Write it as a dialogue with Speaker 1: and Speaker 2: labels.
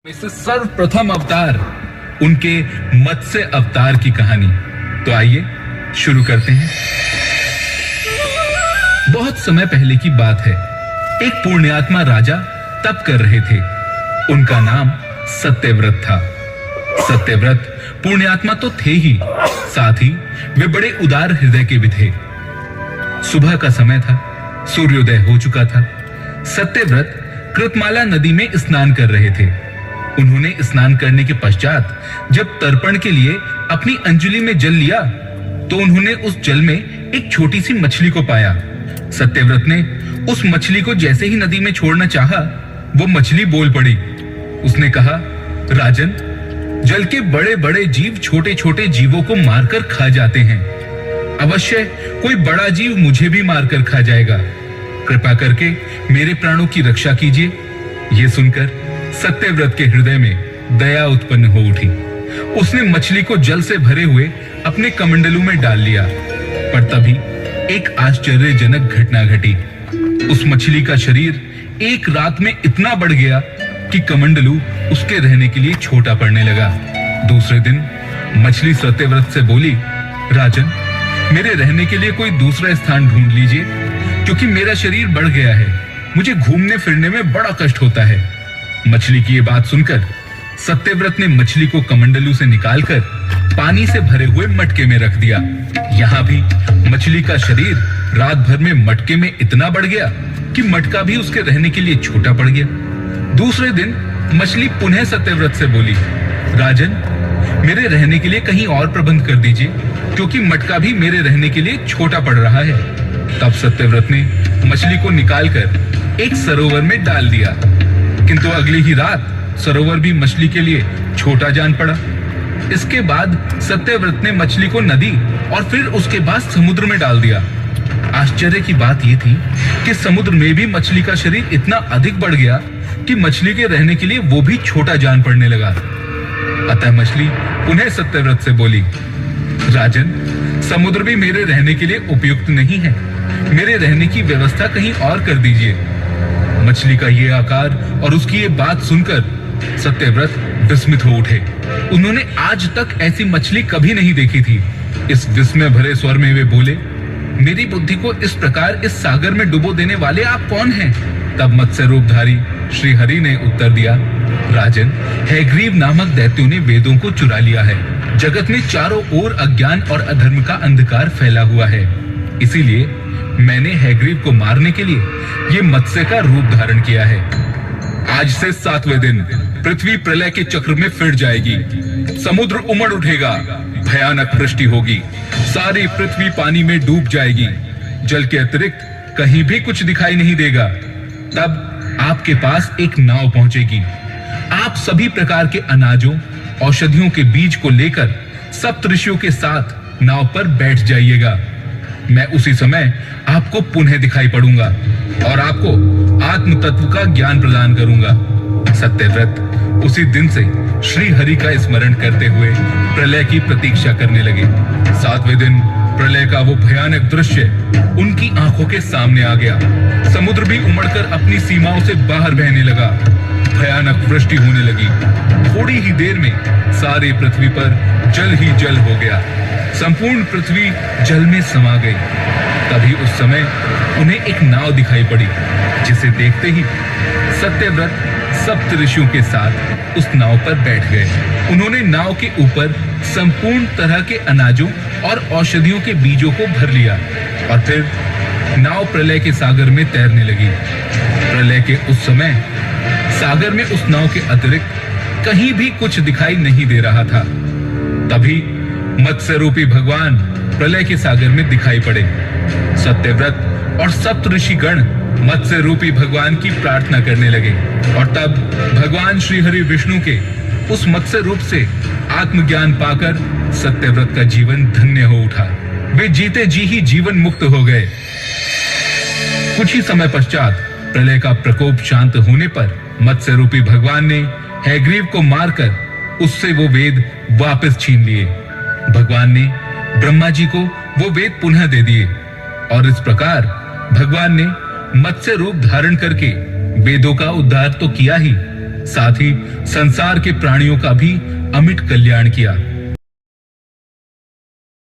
Speaker 1: में से सर्वप्रथम अवतार उनके मत्स्य अवतार की कहानी। तो आइए शुरू करते हैं। बहुत समय पहले की बात है। एक पुण्यात्मा राजा तप कर रहे थे। उनका नाम सत्यव्रत था। सत्यव्रत पुण्यात्मा तो थे ही, साथ ही वे बड़े उदार हृदय के भी थे। सुबह का समय था, सूर्योदय हो चुका था। सत्यव्रत कृतमाला नदी में स्नान कर रहे थे। उन्होंने स्नान करने के पश्चात जब तर्पण के लिए अपनी अंजलि में जल लिया तो उन्होंने उस जल में एक छोटी सी मछली को पाया। सत्यव्रत ने उस मछली को जैसे ही नदी में छोड़ना चाहा, वो मछली बोल पड़ी। उसने कहा, राजन, जल के बड़े बड़े जीव छोटे छोटे जीवों को मारकर खा जाते हैं। अवश्य कोई बड़ा जीव मुझे भी मारकर खा जाएगा। कृपा करके मेरे प्राणों की रक्षा कीजिए। ये सुनकर सत्यव्रत के हृदय में दया उत्पन्न हो उठी। उसने मछली को जल से भरे हुए अपने कमंडलू में डाल लिया। पर तभी एक आश्चर्यजनक घटना घटी। उस मछली का शरीर एक रात में इतना बढ़ गया कि कमंडलू उसके रहने के लिए छोटा पड़ने लगा। दूसरे दिन मछली सत्यव्रत से बोली, राजन, मेरे रहने के लिए कोई दूसरा स्थान ढूंढ लीजिए, क्योंकि मेरा शरीर बढ़ गया है। मुझे घूमने फिरने में बड़ा कष्ट होता है। मछली की ये बात सुनकर सत्यव्रत ने मछली को कमंडलू से निकालकर पानी से भरे हुए मटके में रख दिया। यहाँ भी मछली का शरीर रात भर में मटके में इतना बढ़ गया कि मटका भी उसके रहने के लिए छोटा पड़ गया। दूसरे दिन मछली पुनः सत्यव्रत से बोली, राजन, मेरे रहने के लिए कहीं और प्रबंध कर दीजिए, क्योंकि मटका भी मेरे रहने के लिए छोटा पड़ रहा है। तब सत्यव्रत ने मछली को निकालकर एक सरोवर में डाल दिया, किंतु अगली ही रात सरोवर भी मछली के लिए छोटा जान पड़ा। इसके बाद सत्यव्रत ने मछली को नदी और फिर उसके बाद समुद्र में डाल दिया। आश्चर्य की बात यह थी कि समुद्र में भी मछली का शरीर इतना अधिक बढ़ गया कि मछली के रहने के लिए वो भी छोटा जान पड़ने लगा। अतः मछली पुनः सत्यव्रत से बोली, राजन, समुद्र भी मेरे रहने के लिए उपयुक्त नहीं है। मेरे रहने की व्यवस्था कहीं और कर दीजिए। मछली का ये आकार और उसकी ये बात सुनकर सत्यव्रत विस्मित हो उठे। उन्होंने आज तक ऐसी मछली कभी नहीं देखी थी। इस विस्मय भरे स्वर में वे बोले, मेरी बुद्धि को इस प्रकार इस सागर में डुबो देने वाले आप कौन हैं? तब मत्स्य रूपधारी श्री हरि ने उत्तर दिया, राजन, हैग्रीव नामक दैत्यों ने वेदों को चुरा लिया है। जगत में चारों ओर अज्ञान और अधर्म का अंधकार फैला हुआ है। इसीलिए मैंने हैग्रीव को मारने के लिए ये मत्स्य का रूप धारण किया है। आज से 7वें दिन पृथ्वी प्रलय के चक्र में फिर जाएगी। समुद्र उमड़ उठेगा, भयानक वृष्टि होगी, सारी पृथ्वी पानी में डूब जाएगी। जल के अतिरिक्त कहीं भी कुछ दिखाई नहीं देगा। तब आपके पास एक नाव पहुंचेगी। आप सभी प्रकार के अनाजों, औषधियों के बीज को लेकर सप्तऋषियों के साथ नाव पर बैठ जाइएगा। मैं उसी समय आपको पुनः दिखाई पड़ूंगा और आपको आत्म तत्व का ज्ञान प्रदान करूंगा। सत्यव्रत उसी दिन से श्री हरि का स्मरण करते हुए प्रलय की प्रतीक्षा करने लगे। 7वें दिन प्रलय का वो भयानक दृश्य उनकी आंखों के सामने आ गया। समुद्र भी उमड़कर अपनी सीमाओं से बाहर बहने लगा। भयानक वृष्टि होने लगी। थोड़ी ही देर में सारी पृथ्वी पर जल ही जल हो गया। संपूर्ण पृथ्वी जल में समा गई। तभी उस समय उन्हें एक नाव दिखाई पड़ी, जिसे देखते ही सत्यव्रत सप्तऋषियों के साथ उस नाव पर बैठ गए। उन्होंने नाव के ऊपर संपूर्ण तरह के अनाजों और औषधियों के बीजों को भर लिया और फिर नाव प्रलय के सागर में तैरने लगी। प्रलय के उस समय सागर में उस नाव के अतिरिक्त कहीं भी कुछ दिखाई नहीं दे रहा था। तभी मत्स्य रूपी भगवान प्रलय के सागर में दिखाई पड़े। सत्यव्रत और सप्तऋषि गण मत्स्य रूपी भगवान की प्रार्थना करने लगे और तब भगवान श्री हरि विष्णु के उस मत्स्य रूप से आत्मज्ञान पाकर सत्यव्रत का जीवन धन्य हो उठा। वे जीते जी ही जीवन मुक्त हो गए। कुछ ही समय पश्चात प्रलय का प्रकोप शांत होने पर मत्स्य रूपी भगवान ने हैग्रीव को मारकर उससे वो वेद वापस छीन लिए। भगवान ने ब्रह्मा जी को वो वेद पुनः दे दिए और इस प्रकार भगवान ने मत्स्य रूप धारण करके वेदों का उद्धार तो किया ही, साथ ही संसार के प्राणियों का भी अमिट कल्याण किया।